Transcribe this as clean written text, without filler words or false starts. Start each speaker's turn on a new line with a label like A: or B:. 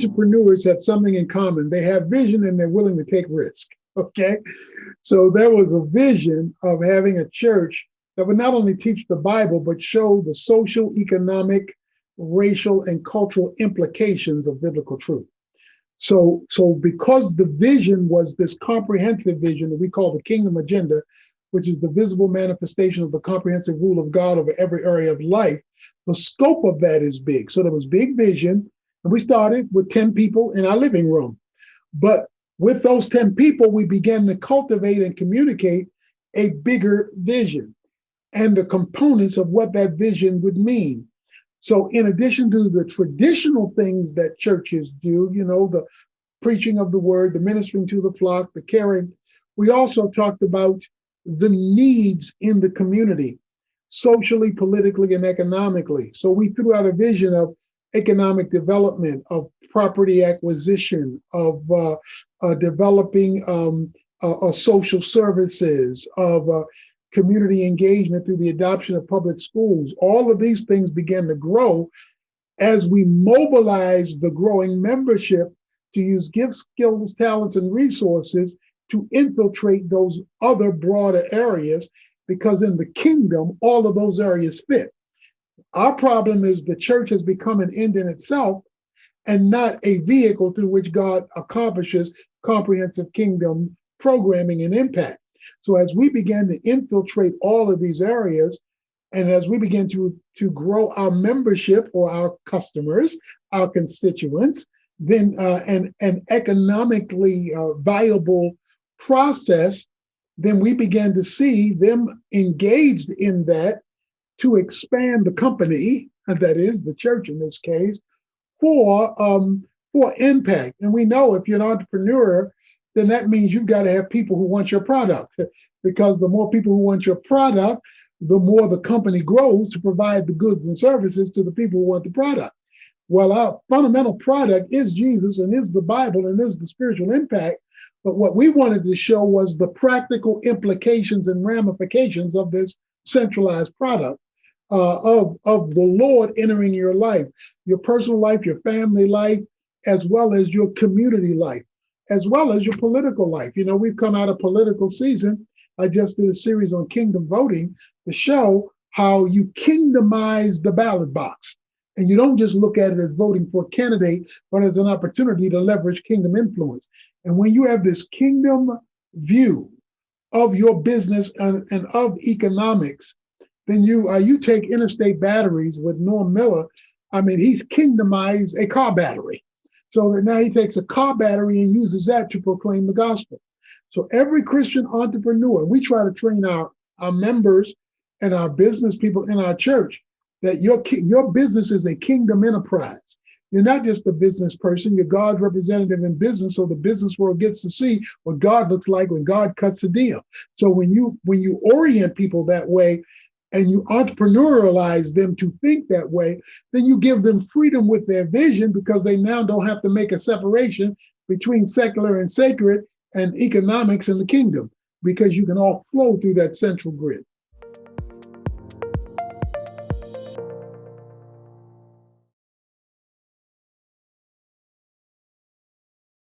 A: entrepreneurs have something in common. They have vision and they're willing to take risk. Okay. So there was a vision of having a church that would not only teach the Bible, but show the social, economic, racial, and cultural implications of biblical truth. So because the vision was this comprehensive vision that we call the kingdom agenda, which is the visible manifestation of the comprehensive rule of God over every area of life, the scope of that is big. So there was big vision, and we started with 10 people in our living room. But with those 10 people, we began to cultivate and communicate a bigger vision and the components of what that vision would mean. So in addition to the traditional things that churches do, the preaching of the word, the ministering to the flock, the caring, we also talked about the needs in the community, socially, politically, and economically. So we threw out a vision of economic development, of property acquisition, of developing social services, of community engagement through the adoption of public schools. All of these things began to grow as we mobilized the growing membership to use gifts, skills, talents, and resources to infiltrate those other broader areas, because in the kingdom, all of those areas fit. Our problem is the church has become an end in itself and not a vehicle through which God accomplishes comprehensive kingdom programming and impact. So as we began to infiltrate all of these areas, and as we began to grow our membership or our customers, our constituents, then an economically viable process, then we began to see them engaged in that to expand the company, and that is the church in this case, for impact. And we know if you're an entrepreneur, then that means you've got to have people who want your product, because the more people who want your product, the more the company grows to provide the goods and services to the people who want the product. Well, our fundamental product is Jesus and is the Bible and is the spiritual impact. But what we wanted to show was the practical implications and ramifications of this centralized product of the Lord entering your life, your personal life, your family life, as well as your community life, as well as your political life. We've come out of political season. I just did a series on kingdom voting to show how you kingdomize the ballot box. And you don't just look at it as voting for a candidate, but as an opportunity to leverage kingdom influence. And when you have this kingdom view of your business and of economics, then you take Interstate Batteries with Norm Miller. I mean, he's kingdomized a car battery. So that now he takes a car battery and uses that to proclaim the gospel. So every Christian entrepreneur, we try to train our members and our business people in our church that your business is a kingdom enterprise. You're not just a business person, you're God's representative in business, so the business world gets to see what God looks like when God cuts the deal. So when you orient people that way and you entrepreneurialize them to think that way, then you give them freedom with their vision, because they now don't have to make a separation between secular and sacred and economics and the kingdom, because you can all flow through that central grid.